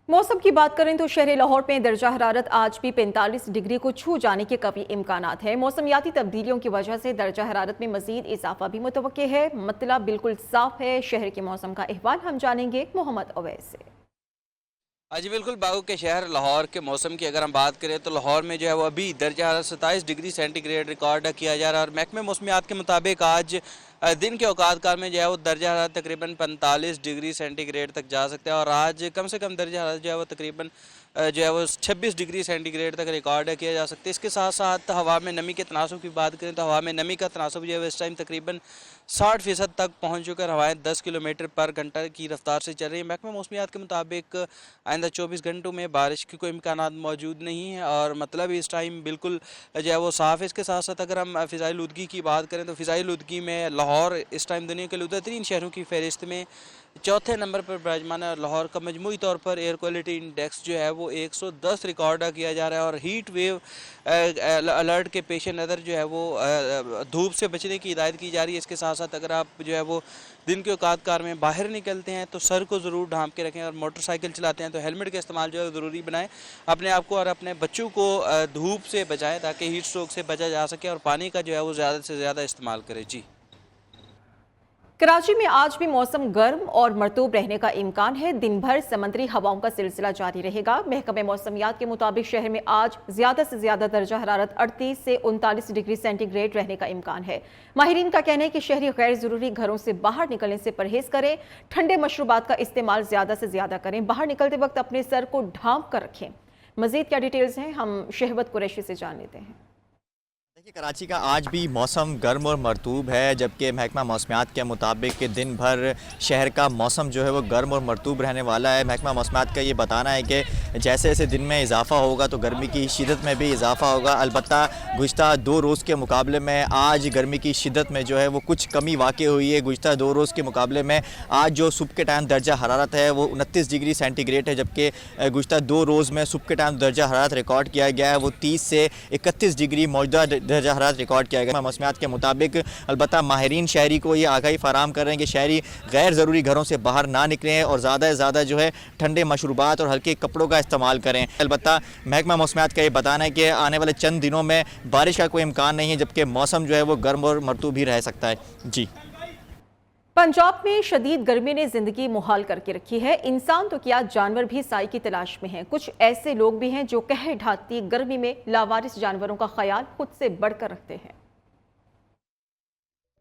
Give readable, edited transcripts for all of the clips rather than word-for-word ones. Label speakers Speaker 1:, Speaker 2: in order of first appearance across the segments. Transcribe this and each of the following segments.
Speaker 1: मौसम की बात करें तो शहर लाहौर में दर्जा हरारत आज भी 45 डिग्री को छू जाने के कभी इम्कानात है। मौसमियाती तब्दीलियों की वजह से दर्जा हरारत में मजीद इजाफा भी मुतवक्के है। मतलब बिल्कुल साफ है। शहर के मौसम का अहवाल हम जानेंगे मोहम्मद अवैस से।
Speaker 2: जी बिल्कुल, बागों के शहर लाहौर के मौसम की अगर हम बात करें तो लाहौर में जो है वो अभी दर्जा 27 डिग्री सेंटीग्रेड रिकॉर्ड किया जा रहा है और महकमे मौसमियात के मुताबिक आज दिन के औकात कार में जो है वो दर्जा हरारत तकरीबन 45 डिग्री सेंटीग्रेड तक जा सकता है और आज कम से कम दर्जा हरारत जो है वो तकरीबन जो है वो 26 डिग्री सेंटीग्रेड तक रिकॉर्ड किया जा सकता है। इसके साथ साथ हवा में नमी के तनासब की बात करें तो हवा में नमी का तनासब जो है इस टाइम तकरीबन 60% तक पहुँच चुका। हवाएँ 10 किलोमीटर पर घंटा की रफ्तार से चल रही है। महकमा मौसमियात के मुताबिक आइंदा 24 घंटों में बारिश की कोई इम्कानात मौजूद नहीं है और मतलब इस टाइम बिल्कुल जो है वो साफ़ है। इसके साथ साथ अगर हम फ़िज़ाई आलूदगी की बात करें तो फ़िज़ाई आलूदगी में लाहौर इस टाइम दुनिया के लुदतरीन शहरों की फहरिस्त में चौथे नंबर पर विराजमान है। लाहौर का मजमूई तौर पर एयर क्वालिटी इंडेक्स जो है वो 110 रिकॉर्ड किया जा रहा है और हीट वेव अलर्ट के पेश नज़र जो है वो धूप से बचने की हिदायत की जा रही है। इसके साथ साथ अगर आप जो है वो दिन के औकात कार में बाहर निकलते हैं तो सर को ज़रूर ढांप के रखें और मोटरसाइकिल चलाते हैं तो हेलमेट का इस्तेमाल जो है ज़रूरी बनाएं। अपने आप को और अपने बच्चों को धूप से बचाएं ताकि हीट स्ट्रोक से बचा जा सके और पानी का जो है वो ज़्यादा से ज़्यादा इस्तेमाल करें। जी,
Speaker 1: कराची में आज भी मौसम गर्म और मरतूब रहने का इम्कान है। दिन भर समुद्री हवाओं का सिलसिला जारी रहेगा। महकमे मौसमियात के मुताबिक शहर में आज ज्यादा से ज्यादा दर्जा हरारत 38 से 39 डिग्री सेंटीग्रेड रहने का इम्कान है। माहिरीन का कहना है कि शहरी गैर जरूरी घरों से बाहर निकलने से परहेज करें। ठंडे मशरूबात का इस्तेमाल ज्यादा से ज्यादा करें। बाहर निकलते वक्त अपने सर को ढांप कर रखें। मजीद क्या डिटेल्स हैं हम शहवत कुरैशी से जान लेते हैं।
Speaker 3: देखिए, कराची का आज भी मौसम गर्म और मरतूब है, जबकि महकमा मौसमियात के मुताबिक दिन भर शहर का मौसम जो है वो गर्म और मरतूब रहने वाला है। महकमा मौसमियात का ये बताना है कि जैसे जैसे दिन में इजाफा होगा तो गर्मी की शिदत में भी इजाफा होगा। अलबत्ता गुज़िश्ता 2 रोज़ के मुकाबले में आज गर्मी की शिदत में जो है वो कुछ कमी वाक़ई हुई है। गुज़िश्ता 2 रोज़ के मुकाबले में आज जो सुबह के टाइम दर्जा हरारत है वो 29 डिग्री सेंटीग्रेड है, जबकि गुज़िश्ता 2 रोज़ में सुबह के टाइम दर्जा हरारत रिकॉर्ड किया गया है वो 30 से 31 डिग्री मौजूदा दर्जा हरारत रिकॉर्ड किया गया। मौसमियात के मुताबिक अलबत्ता माहिरीन शहरी को ये आगाही फराहम कर रहे हैं कि शहरी गैर ज़रूरी घरों से बाहर ना निकलें और ज़्यादा से ज़्यादा जो है ठंडे मशरूबात और हल्के कपड़ों का इस्तेमाल करें। अलबत्ता महकमा मौसमियात का ये बताना है कि आने वाले चंद दिनों में बारिश का कोई इम्कान नहीं है, जबकि मौसम जो है वो गर्म और मरतूब ही रह सकता है। जी,
Speaker 1: पंजाब में शदीद गर्मी ने जिंदगी मुहाल करके रखी है। इंसान तो क्या जानवर भी साई की तलाश में हैं। कुछ ऐसे लोग भी हैं जो कह ढाती गर्मी में लावारिस जानवरों का ख्याल खुद से बढ़कर रखते हैं।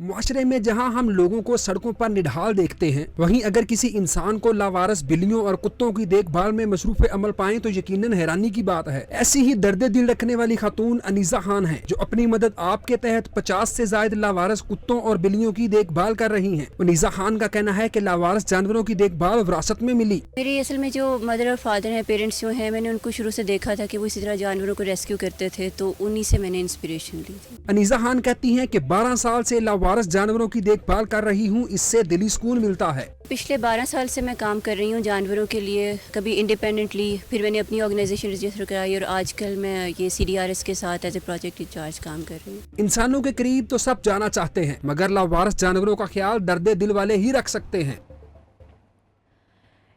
Speaker 4: मुआशरे में जहां हम लोगों को सड़कों पर निढाल देखते हैं, वहीं अगर किसी इंसान को लावारिस बिल्लियों और कुत्तों की देखभाल में मसरूफ अमल पाएं तो यकीनन हैरानी की बात है। ऐसी ही दर्द दिल रखने वाली खातून अनीसा खान हैं, जो अपनी मदद आप के तहत 50 से ज्यादा लावारिस कुत्तों और बिल्लियों की देखभाल कर रही हैं। अनीसा खान का कहना है कि लावारिस जानवरों की देखभाल विरासत में मिली।
Speaker 5: मेरी असल में जो मदर और फादर हैं, पेरेंट्स जो हैं, मैंने उनको शुरू से देखा था कि वो इसी तरह जानवरों को रेस्क्यू करते थे, तो उन्हीं से मैंने इंस्पिरेशन ली थी।
Speaker 4: अनीसा खान कहती हैं कि 12 साल से लावारिस जानवरों की देखभाल कर रही हूँ, इससे दिली सुकून मिलता है।
Speaker 5: पिछले 12 साल से मैं काम कर रही हूँ जानवरों के लिए, कभी इंडिपेंडेंटली, फिर मैंने अपनी ऑर्गेनाइजेशन रजिस्टर कराई और आजकल मैं ये CDRS के साथ एज ए प्रोजेक्ट इंचार्ज काम कर रही हूँ।
Speaker 4: इंसानों के करीब तो सब जाना चाहते हैं, मगर लावारिस जानवरों का ख्याल दर्द दिल वाले ही रख सकते हैं।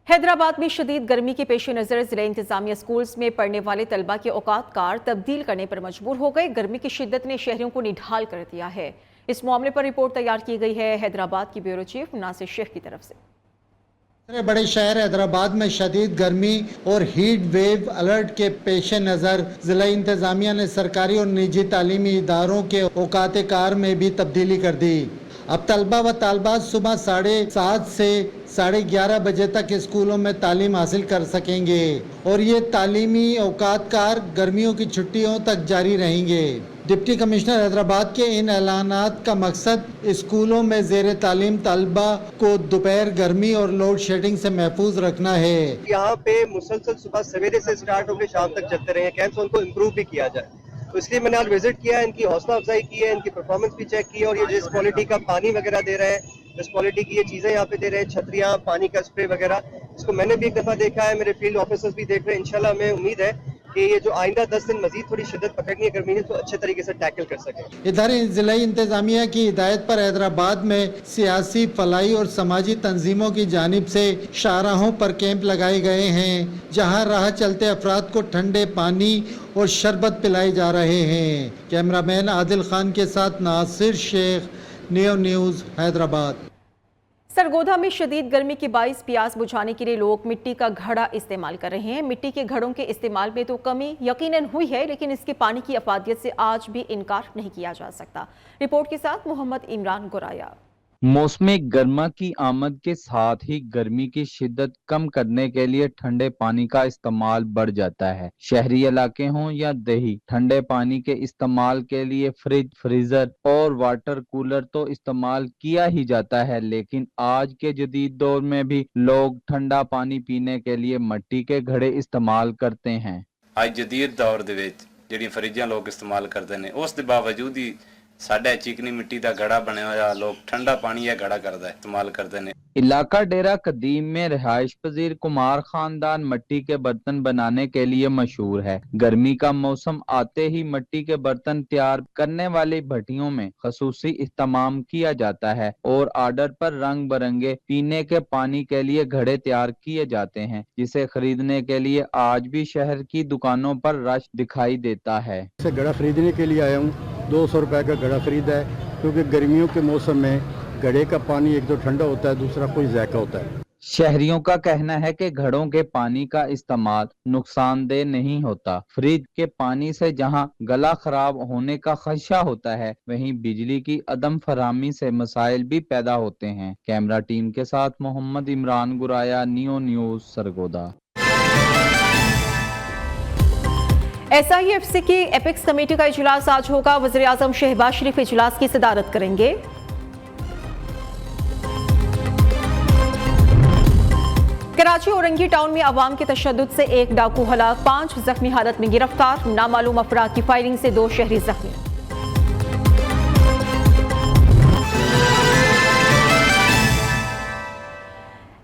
Speaker 1: हैदराबाद में शदीद गर्मी के पेश नज़र जिला इंतजामिया स्कूल्स में पढ़ने वाले तलबा के औकात कार तब्दील करने पर मजबूर हो गए। गर्मी की शिद्दत ने शहरियों को निढाल कर दिया है। इस मामले पर रिपोर्ट तैयार की गई है हैदराबाद की ब्यूरो चीफ नासिर शेख की तरफ से।
Speaker 6: बड़े शहर हैदराबाद में शदीद गर्मी और हीट वेव अलर्ट के पेश नज़र जिला इंतजामिया ने सरकारी और निजी तालीमी इदारों के औकात कार में भी तब्दीली कर दी। अब तलबा व तालबात सुबह 7:30 से 11:30 बजे तक स्कूलों में तालीम हासिल कर सकेंगे और ये तालीमी औकात कार गर्मियों की छुट्टियों तक जारी रहेंगे। डिप्टी कमिश्नर हैदराबाद के इन ऐलानात का मकसद स्कूलों में ज़ेर तालीम तलबा को दोपहर गर्मी और लोड शेडिंग से महफूज रखना है।
Speaker 7: यहाँ पे मुसलसल सुबह सवेरे से स्टार्ट होकर शाम तक चलते रहे कैंप्स, उनको इम्प्रूव भी किया जाए, तो इसलिए मैंने आज विजिट किया, इनकी हौसला अफजाई की है, इनकी परफॉर्मेंस भी चेक की है और ये जिस क्वालिटी का पानी वगैरह दे रहे हैं, जिस क्वालिटी की ये चीज़ें यहाँ पे दे रहे हैं, छतरियाँ, पानी का स्प्रे वगैरह, इसको मैंने भी एक दफ़ा देखा है, मेरे फील्ड ऑफिसर्स भी देख रहे हैं। इंशाल्लाह हमें उम्मीद है کہ یہ جو آئندہ 10 دن مزید تھوڑی شدت پکڑنی ہے گرمی نے تو اچھے طریقے سے ٹیکل کر سکیں.
Speaker 6: ادھر ضلعی انتظامیہ کی ہدایت پر حیدرآباد میں سیاسی، فلاحی اور سماجی تنظیموں کی جانب سے شاہراہوں پر کیمپ لگائے گئے ہیں جہاں راہ چلتے افراد کو ٹھنڈے پانی اور شربت پلائے جا رہے ہیں. کیمرہ مین عادل خان کے ساتھ ناصر شیخ، نیو نیوز، حیدرآباد.
Speaker 1: سرگودا میں شدید گرمی کے باعث پیاس بجھانے کے لیے لوگ مٹی کا گھڑا استعمال کر رہے ہیں. مٹی کے گھڑوں کے استعمال میں تو کمی یقیناً ہوئی ہے، لیکن اس کے پانی کی افادیت سے آج بھی انکار نہیں کیا جا سکتا. رپورٹ کے ساتھ محمد عمران گرایا.
Speaker 8: موسم گرما کی آمد کے ساتھ ہی گرمی کی شدت کم کرنے کے لیے ٹھنڈے پانی کا استعمال بڑھ جاتا ہے. شہری علاقے ہوں یا دیہی، ٹھنڈے پانی کے استعمال کے لیے فریج، فریزر اور واٹر کولر تو استعمال کیا ہی جاتا ہے، لیکن آج کے جدید دور میں بھی لوگ ٹھنڈا پانی پینے کے لیے مٹی کے گھڑے استعمال کرتے ہیں.
Speaker 9: آج جدید دور دے وچ جڑی فریجاں لوگ استعمال کرتے ہیں، اس دے باوجود ہی ساڈا چکنی مٹی دا گھڑا بنے ہوا لوگ ٹھنڈا پانی یا گھڑا کردا استعمال کرتے ہیں.
Speaker 8: علاقہ ڈیرہ قدیم میں رہائش پذیر کمار خاندان مٹی کے برتن بنانے کے لیے مشہور ہے. گرمی کا موسم آتے ہی مٹی کے برتن تیار کرنے والی بھٹیوں میں خصوصی اہتمام کیا جاتا ہے اور آرڈر پر رنگ برنگے پینے کے پانی کے لیے گھڑے تیار کیے جاتے ہیں، جسے خریدنے کے لیے آج بھی شہر کی دکانوں پر رش دکھائی دیتا ہے.
Speaker 10: گھڑا خریدنے کے لیے آیا ہوں. 200 روپے کا گھڑا خریدا ہے کیونکہ گرمیوں کے موسم میں گھڑے کا پانی ایک تو ٹھنڈا ہوتا ہے، دوسرا کوئی ذائقہ ہوتا ہے.
Speaker 8: شہریوں کا کہنا ہے کہ گھڑوں کے پانی کا استعمال نقصان دہ نہیں ہوتا. فریج کے پانی سے جہاں گلا خراب ہونے کا خدشہ ہوتا ہے، وہیں بجلی کی عدم فراہمی سے مسائل بھی پیدا ہوتے ہیں. کیمرہ ٹیم کے ساتھ محمد عمران گرایا، Neo news, Sargodha.
Speaker 1: S I F C کی ایپیکس کمیٹی کا اجلاس آج ہوگا. وزیر اعظم شہباز شریف اجلاس کی صدارت کریں گے. کراچی اورنگی ٹاؤن میں عوام کے تشدد سے ایک ڈاکو ہلاک، 5 زخمی حالت میں گرفتار. نامعلوم افراد کی فائرنگ سے 2 شہری زخمی.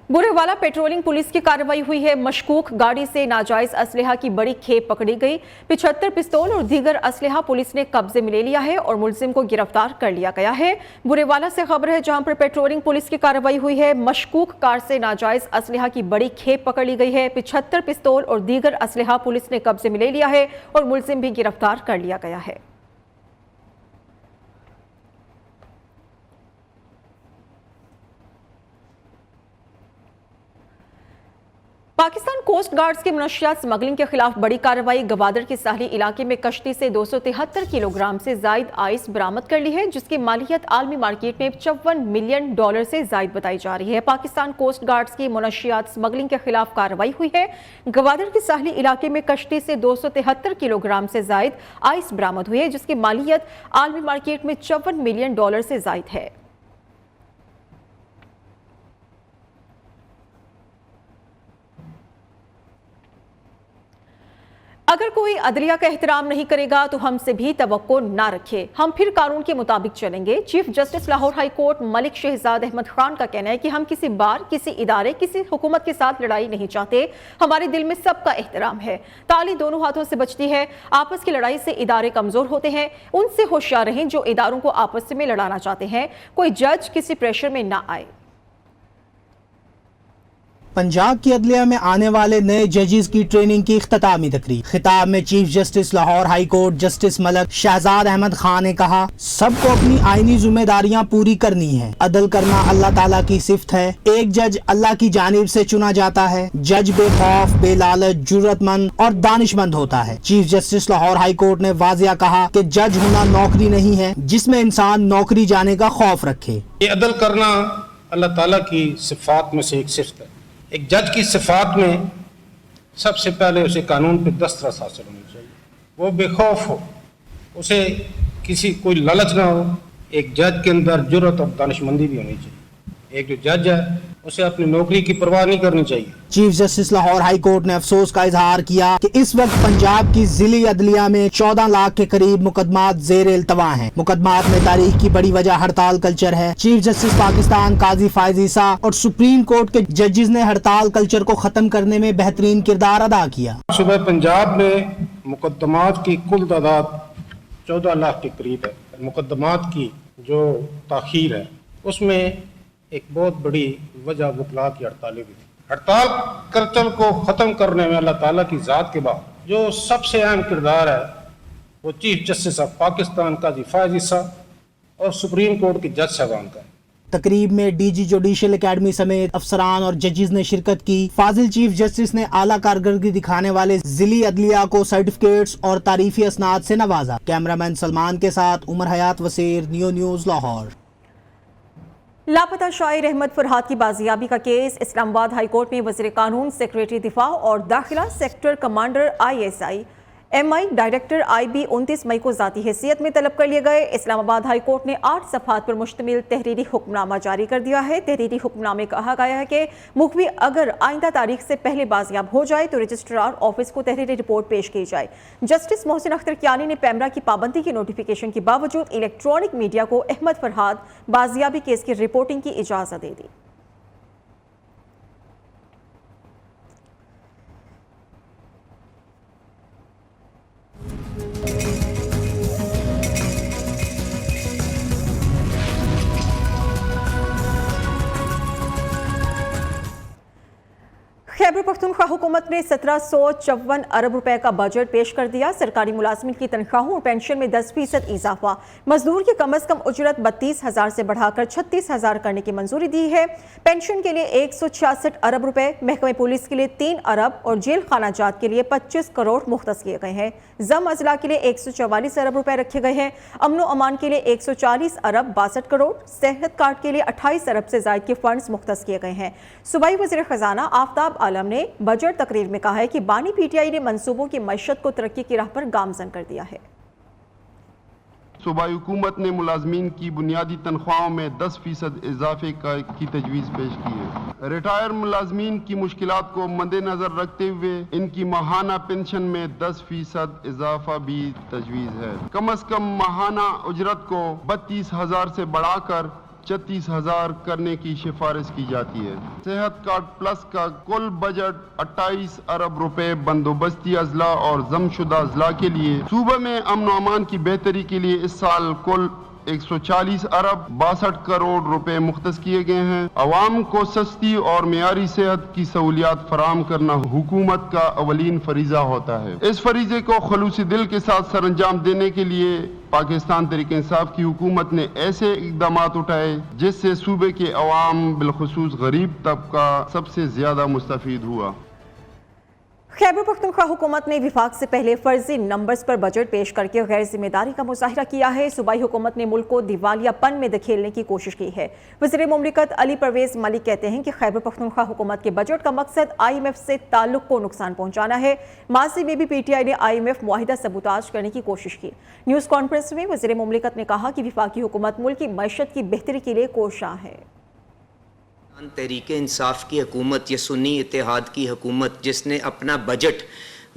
Speaker 1: برے والا پیٹرولنگ پولیس کی کارروائی ہوئی ہے. مشکوک گاڑی سے ناجائز اسلحہ کی بڑی کھیپ پکڑی گئی. 75 پستول اور دیگر اسلحہ پولیس نے قبضے میں لے لیا ہے اور ملزم کو گرفتار کر لیا گیا ہے. برے والا سے خبر ہے جہاں پر پیٹرولنگ پولیس کی کارروائی ہوئی ہے. مشکوک کار سے ناجائز اسلحہ کی بڑی کھیپ پکڑ لی گئی ہے. 75 پستول اور دیگر اسلحہ پولیس نے قبضے میں لے لیا ہے اور ملزم بھی گرفتار کر لیا گیا ہے. پاکستان کوسٹ گارڈز کی منشیات سمگلنگ کے خلاف بڑی کارروائی. گوادر کے ساحلی علاقے میں کشتی سے 273 کلو گرام سے زائد آئس برآمد کر لی ہے، جس کی مالیت عالمی مارکیٹ میں $54 ملین سے زائد بتائی جا رہی ہے. پاکستان کوسٹ گارڈز کی منشیات سمگلنگ کے خلاف کارروائی ہوئی ہے. گوادر کے ساحلی علاقے میں کشتی سے 273 کلو گرام سے زائد آئس برآمد ہوئی ہے، جس کی مالیت عالمی مارکیٹ میں $54 ملین سے زائد ہے. اگر کوئی عدلیہ کا احترام نہیں کرے گا تو ہم سے بھی توقع نہ رکھے، ہم پھر قانون کے مطابق چلیں گے. Chief justice Lahore high court Malik Shahzad Ahmad Khan کا کہنا ہے کہ ہم کسی بار، کسی ادارے، کسی حکومت کے ساتھ لڑائی نہیں چاہتے. ہمارے دل میں سب کا احترام ہے. تالی دونوں ہاتھوں سے بچتی ہے. آپس کی لڑائی سے ادارے کمزور ہوتے ہیں. ان سے ہوشیار رہیں جو اداروں کو آپس میں لڑانا چاہتے ہیں. کوئی جج کسی پریشر میں نہ آئے.
Speaker 11: پنجاب کی عدلیہ میں آنے والے نئے ججز کی ٹریننگ کی اختتامی تقریب. خطاب میں chief justice Lahore high court justice Malik Shahzad Ahmad Khan نے کہا، سب کو اپنی آئینی ذمہ داریاں پوری کرنی ہیں. عدل کرنا اللہ تعالیٰ کی صفت ہے. ایک جج اللہ کی جانب سے چنا جاتا ہے. جج بے خوف، بے لالچ، جرأت مند اور دانش مند ہوتا ہے. Chief justice Lahore high court نے واضح کہا کہ جج ہونا نوکری نہیں ہے جس میں انسان نوکری جانے کا خوف رکھے.
Speaker 12: یہ عدل کرنا اللہ تعالیٰ کی صفات میں سے ایک صفت ہے. ایک جج کی صفات میں سب سے پہلے اسے قانون پہ دسترس حاصل ہونی چاہیے. وہ بے خوف ہو، اسے کسی کوئی لالچ نہ ہو. ایک جج کے اندر جرأت اور دانش مندی بھی ہونی چاہیے. ایک جو جج ہے उसे अपनी नौकरी की परवाह नहीं करनी चाहिए।
Speaker 11: Chief justice Lahore high court ने अफसोस का इजहार किया कि इस वक्त पंजाब की जिली अदलिया में 14 लाख के करीब मुकदमात ज़ेर इल्तवा हैं। मुकदमात में तारीख की बड़ी वजह हड़ताल कल्चर है। चीफ जस्टिस पाकिस्तान काजी फायज ईसा और सुप्रीम कोर्ट के जजेस ने हड़ताल कल्चर को खत्म करने में बेहतरीन किरदार अदा किया।
Speaker 12: सुबह पंजाब में मुकदमात की कुल तादाद 14 लाख के करीब है। मुकदमात की जो ताखीर है उसमें एक बहुत बड़ी वजह वकला की हड़तालें भी थी। हड़ताल कल्चर को ख़त्म करने में अल्लाह ताला की ज़ात के बाद जो सबसे अहम किरदार है वो चीफ जस्टिस ऑफ पाकिस्तान काजी फायज ईसा और सुप्रीम कोर्ट के जज साहबान का है।
Speaker 11: तकरीब में डीजी जुडिशल एकेडमी समेत अफसरान और जजेस ने शिरकत की। फाजिल चीफ जस्टिस ने आला कारकर्दगी दिखाने वाले जिली अदलिया को सर्टिफिकेट्स और तारीफी असनाद से नवाजा। कैमरामैन सलमान के साथ उमर हयात वसीर, नियो न्यूज़ लाहौर।
Speaker 1: लापता शायर अहमद फरहाद की बाजियाबी का केस इस्लामाबाद हाई कोर्ट में वज़ीर कानून, सेक्रेटरी दिफा और दाखिला, sector commander ISI, MI director IB 29 मई को ज़ाती हैसियत में तलब कर लिए गए। इस्लामाबाद हाई कोर्ट ने 8 सफ़हात पर मुश्तमिल तहरीरी हुक्मनामा जारी कर दिया है। तहरीरी हुक्मनामे में कहा गया है कि मुखबी अगर आइंदा तारीख से पहले बाजियाब हो जाए तो रजिस्ट्रार ऑफिस को तहरीरी रिपोर्ट पेश की जाए। जस्टिस मोहसिन अख्तर कियानी ने पैमरा की पाबंदी की नोटिफिकेशन के बावजूद इलेक्ट्रॉनिक मीडिया को अहमद फरहाद बाजियाबी केस की रिपोर्टिंग की इजाज़त दे दी। खैबर पख्तूनख्वा हुकूमत ने 1754 अरब रुपए का बजट पेश कर दिया। सरकारी मुलाजमिन की तनख्वाहों और पेंशन में 10% इजाफा, मजदूर की कम अज कम उजरत 32,000 से बढ़ाकर 36,000 करने की मंजूरी दी है। पेंशन के लिए 166 अरब रुपए, महकमे पुलिस के लिए 3 अरब और जेल खाना जात के लिए 25 करोड़ मुख्तस किए गए हैं। जम अजला के लिए 144 अरब रुपए रखे गए हैं। अमनो अमान के लिए 140 अरब 62 करोड़, सेहत कार्ड के लिए 28 अरब से ज्यादा के फंड्स मुख्तस किए गए हैं। सूबाई वज़ीर खजाना आफ्ताब आलम ने बजट तकरीर में कहा है कि बानी PTI ने मंसूबों की मईशत को तरक्की की राह पर गामजन कर दिया है।
Speaker 13: सूबाई हुकूमत ने मुलाजमीन की बुनियादी तनख्वाहों में 10% इजाफे की तजवीज़ पेश की है। रिटायर मुलाजमीन की मुश्किलात को मद्देनजर रखते हुए इनकी माहाना पेंशन में 10% इजाफा भी तजवीज़ है। कम अज कम माहाना उजरत को 32,000 से बढ़ाकर 36,000 करने की सिफारिश की जाती है। सेहत कार्ड प्लस का कुल बजट 28 अरब रुपए बंदोबस्ती अजला और जमशुदा अजला के लिए, सूबे में अमन अमान की बेहतरी के लिए इस साल कुल 140 अरब 62 करोड़ रुपए मुख्तस किए गए हैं। अवाम को सस्ती और मेयारी सेहत की सहूलियात फराहम करना हुकूमत का अवलीन फरीजा होता है। इस फरीजे को खलूसी दिल के साथ सर अंजाम देने के लिए पाकिस्तान तहरीक इंसाफ की हुकूमत ने ऐसे इकदाम उठाए जिससे सूबे के अवाम बिलखुसूस गरीब तबका सबसे ज्यादा मुस्तफीद हुआ।
Speaker 1: खैबर पख्तूनख्वा हुकूमत ने विफाक से पहले फर्जी नंबर्स पर बजट पेश करके गैर जिम्मेदारी का मुजाहिरा किया है। सूबाई हुकूमत ने मुल्क को दिवालियापन में धकेलने की कोशिश की है। वज़ीर मुमलिकत अली परवेज मलिक कहते हैं कि खैबर पख्तूनख्वा हुकूमत के बजट का मकसद IMF से ताल्लुक को नुकसान पहुंचाना है। माजी में भी PTI ने IMF मुआहिदा सबूताज करने की कोशिश की। न्यूज़ कॉन्फ्रेंस में वज़ीर मुमलिकत ने कहा कि विफाकी हुकूमत मुल्क की मईशत की बेहतरी के लिए कोशां है।
Speaker 14: तहरीक इंसाफ की हुकूमत या सुन्नी इत्तेहाद की हुकूमत जिसने अपना बजट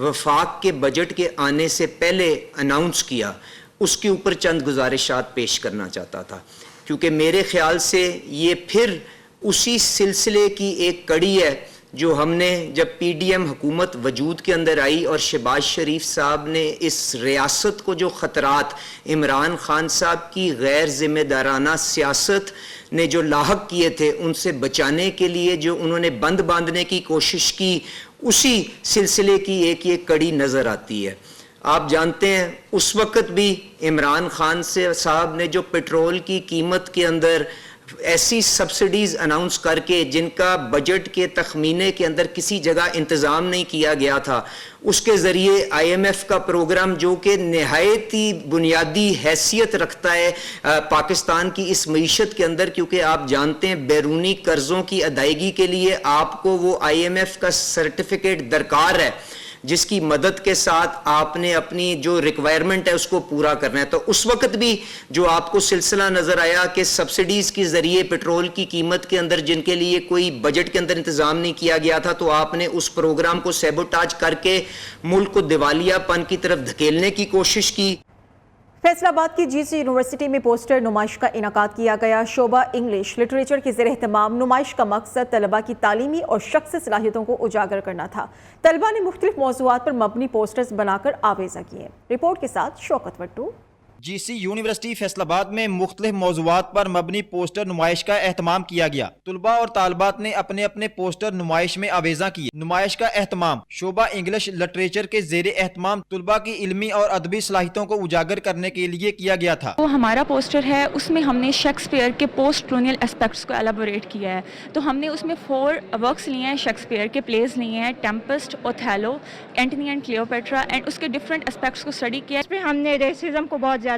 Speaker 14: वफाक के बजट के आने से पहले अनाउंस किया, उसके ऊपर चंद गुजारिशात पेश करना चाहता था, क्योंकि मेरे ख्याल से ये फिर उसी सिलसिले की एक कड़ी है जो हमने जब PDM हुकूमत वजूद के अंदर आई और शहबाज शरीफ साहब ने इस रियासत को जो ख़तरात इमरान खान साहब की गैर ज़िम्मेदाराना सियासत ने जो लाहक किए थे उनसे बचाने के लिए जो उन्होंने बंद बांधने की कोशिश की, उसी सिलसिले की एक ये कड़ी नज़र आती है। आप जानते हैं उस वक़्त भी इमरान खान से साहब ने जो पेट्रोल की कीमत के अंदर ऐसी सब्सिडीज़ अनाउंस करके जिनका बजट के तखमीने के अंदर किसी जगह इंतज़ाम नहीं किया गया था, उसके ज़रिए IMF का प्रोग्राम जो कि नहायत ही बुनियादी हैसियत रखता है पाकिस्तान की इस मईशत के अंदर, क्योंकि आप जानते हैं बैरूनी कर्ज़ों की अदायगी के लिए आपको वो IMF का सर्टिफिकेट दरकार है। जिसकी मदद के साथ आपने अपनी जो रिक्वायरमेंट है उसको पूरा करना है। तो उस वक्त भी जो आपको सिलसिला नजर आया कि सब्सिडीज के जरिए पेट्रोल की कीमत के अंदर जिनके लिए कोई बजट के अंदर इंतजाम नहीं किया गया था, तो आपने उस प्रोग्राम को सैबोटाज करके मुल्क को दिवालियापन की तरफ धकेलने की कोशिश की।
Speaker 1: फैसलाबाद की जीसी यूनिवर्सिटी में पोस्टर नुमाइश का इनकाद किया गया। शोबा इंग्लिश लिटरेचर के ज़ेर एहतमाम नुमाइश का मकसद तलबा की तालीमी और शख्सी सलाहियतों को उजागर करना था। तलबा ने मुख्तलिफ मौज़ूआत पर मबनी पोस्टर्स बनाकर आवेज़ा किए। रिपोर्ट के साथ शौकत वट्टू।
Speaker 3: जीसी यूनिवर्सिटी फैसलाबाद में मुख्तलिफ मौज़ूआत पर मबनी पोस्टर नुमाइश का एहतमाम किया गया। तुलबा और तालबात ने अपने अपने पोस्टर नुमाइश में आवेज़ा किए। नुमाइश का एहतमाम शोबा इंग्लिश लिटरेचर के ज़ेरे एहतमाम तुलबा की इल्मी और अदबी सलाहियतों को उजागर करने के लिए किया गया था।
Speaker 15: तो हमारा पोस्टर है, उसमें हमने शेक्सपियर के पोस्ट कॉलोनियल एस्पेक्ट्स को एलाबोरेट किया है। तो हमने उसमें 4 वर्क्स लिए हैं, शेक्सपियर के प्लेस लिए हैं, Tempest, Othello, Antony and Cleopatra, and उसके डिफरेंट एस्पेक्ट्स को स्टडी किया।
Speaker 16: इसमें हमने रेसिज्म को बहुत ज़्यादा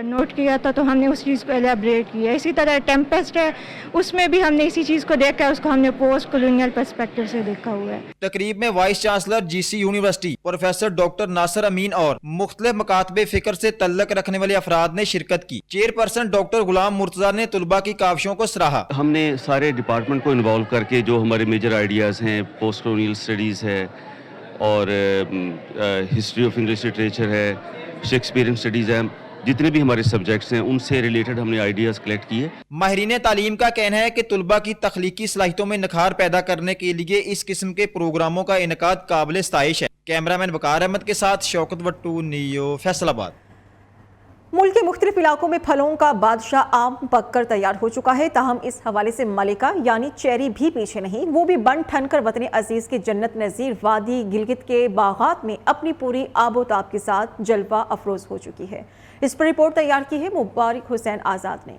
Speaker 16: नोट किया था, तो हमने उस चीज़ को एलेबरेट किया। इसी तरह टेम्पेस्ट है, उसमें भी हमने इसी चीज़ को देखा है, उसको हमने पोस्ट कॉलोनियल पर्सपेक्टिव से देखा हुआ है।
Speaker 3: तकरीब में vice chancellor GC university professor doctor Nasir Amin और मुख्तलिफ मकातबे फिक्र से तल्लक रखने वाले अफराद ने शिरकत की। चेयरपर्सन डॉक्टर गुलाम मुर्तज़ा ने तुलबा की काविशों को सराहा।
Speaker 17: हमने सारे डिपार्टमेंट को इन्वॉल्व करके जो हमारे मेजर आइडियाज़ हैं, पोस्ट कॉलोनियल स्टडीज़ है और हिस्ट्री ऑफ इंग्लिश लिटरेचर है, शेक्सपियरियन स्टडीज़ है, जितने भी हमारे सब्जेक्ट्स हैं उनसे रिलेटेड हमने आइडियाज़ कलेक्ट किए।
Speaker 3: माहिरीन तालीम का कहना है कि तुलबा की तख्लीकी सलाहियतों में निखार पैदा करने के लिए इस किस्म के प्रोग्रामों का इनकाद काबिल इस्ताइश है। कैमरामैन वकार अहमद के साथ शौकत वट्टू, नियो, फैसलाबाद।
Speaker 1: मुल्क के मुख्तलिफ इलाकों में फलों का बादशाह आम पक कर तैयार हो चुका है। ताहम इस हवाले से मलिका यानी चेरी भी पीछे नहीं। वो भी बन ठन कर वतन अजीज की जन्नत नज़ीर वादी गिलगित के बागात में अपनी पूरी आबोताब के साथ जलवा अफरोज हो चुकी है। इस पर रिपोर्ट तैयार की है मुबारक हुसैन आज़ाद ने।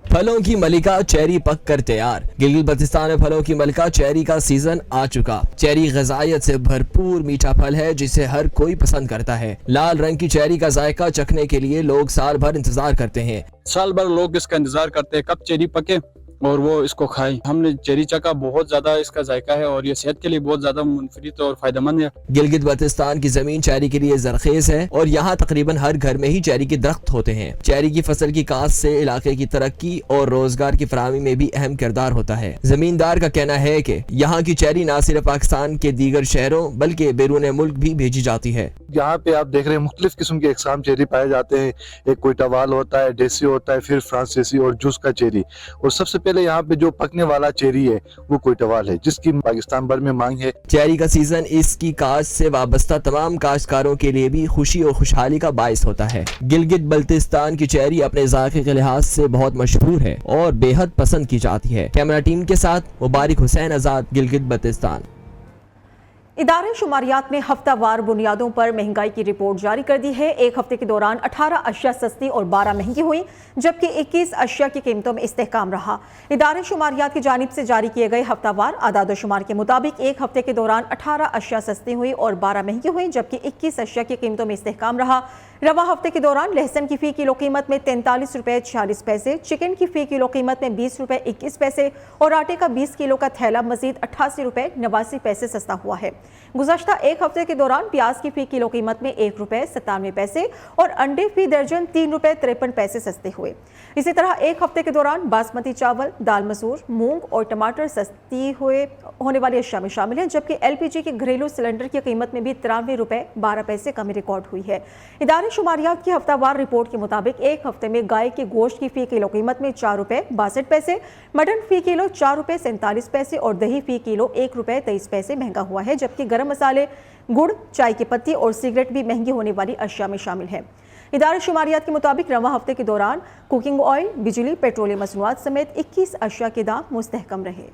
Speaker 18: फलों की मलिका चेरी पक कर तैयार। गिलगित बल्तिस्तान में फलों की मलिका चेरी का सीजन आ चुका। चेरी ग़िज़ाइयत से भरपूर मीठा फल है जिसे हर कोई पसंद करता है। लाल रंग की चेरी का जायका चखने के लिए लोग साल भर इंतजार करते हैं।
Speaker 19: साल भर लोग इसका इंतजार करते हैं कब चेरी पके और वो इसको खाएं। हमने चेरी चखा, बहुत ज्यादा इसका जायका है और ये सेहत के लिए बहुत ज्यादा मुनफरिद और फायदेमंद है।
Speaker 18: गिलगित बल्तिस्तान की जमीन चेरी के लिए जरखेज है और यहाँ तकरीबन हर घर में ही चेरी के दरख्त होते हैं। चेरी की फसल की काश्त से इलाके की तरक्की और रोजगार की फराहमी में भी अहम किरदार होता है। जमींदार का कहना है कि यहाँ की चेरी न सिर्फ पाकिस्तान के दीगर शहरों बल्कि बैरून मुल्क भी भेजी जाती है।
Speaker 20: यहाँ पे आप देख रहे हैं मुख्तलिफ किस्म के इकसाम चेरी पाए जाते हैं। एक कोयटावाल होता है, देसी होता है, फिर फ्रांसीसी और जूस का चेरी। और सबसे पहले यहाँ पे जो पकने वाला चेरी है वो कोयटावाल है जिसकी पाकिस्तान भर में मांग है।
Speaker 18: चेरी का सीजन इसकी काश्त से वाबस्ता तमाम काश्तकारों के लिए भी खुशी और खुशहाली का बाइस होता है। गिलगित बल्तिस्तान की चेरी अपने जायके के लिहाज से बहुत मशहूर है और बेहद पसंद की जाती है। कैमरा टीम के साथ मुबारक हुसैन आज़ाद, गिलगित बल्तिस्तान।
Speaker 1: इदारे शुमारियात ने हफ्तावार बुनियादों पर महंगाई की रिपोर्ट जारी कर दी है। एक हफ्ते के दौरान 18 अशिया सस्ती और 12 महंगी हुई, जबकि 21 अशिया की कीमतों में इस्तेहकाम रहा। इदारे शुमारियात की जानिब से जारी किए गए हफ्तावार आदाद शुमार के मुताबिक एक हफ्ते के दौरान 18 अशिया सस्ती हुई और 12 महंगी हुई, जबकि 21 अशिया की कीमतों में इस्तेहकाम रहा। रवा हफ्ते के दौरान लहसुन की फी किलो कीमत में 43 रुपये 46 पैसे, चिकन की फी किलो कीमत में 20 रुपये 21 पैसे और आटे का 20 किलो का थैला मजीद 88 रुपये 89 पैसे सस्ता हुआ है। गुज़श्ता एक हफ्ते के दौरान प्याज की फी किलो कीमत में 1 रुपये 97 पैसे और अंडे फी दर्जन 3 रुपये 53 पैसे सस्ते हुए। इसी तरह एक हफ्ते के दौरान बासमती चावल, दाल मसूर, मूंग और टमाटर सस्ती होने वाली अशिया में शामिल हैं, जबकि LPG के घरेलू सिलेंडर की कीमत में भी 93 रुपये 12 पैसे कमी रिकॉर्ड हुई है। इदारे शुमारियात की हफ्तावार रिपोर्ट के मुताबिक एक हफ्ते में गाय के गोश्त की फी किलो कीमत में 4 रुपये 62 पैसे, मटन फी किलो 4 रुपये 47 पैसे और दही फी किलो 1 रुपये 23 पैसे महंगा हुआ है, जबकि गरम मसाले, गुड़, चाय की पत्ती और सिगरेट भी महंगी होने वाली अशिया में शामिल है। इदारे शुमारियात के मुताबिक रवा हफ्ते के दौरान कुकिंग ऑयल, बिजली, पेट्रोलियम मसनूआत समेत 21 अशिया के दाम मुस्तहकम रहे।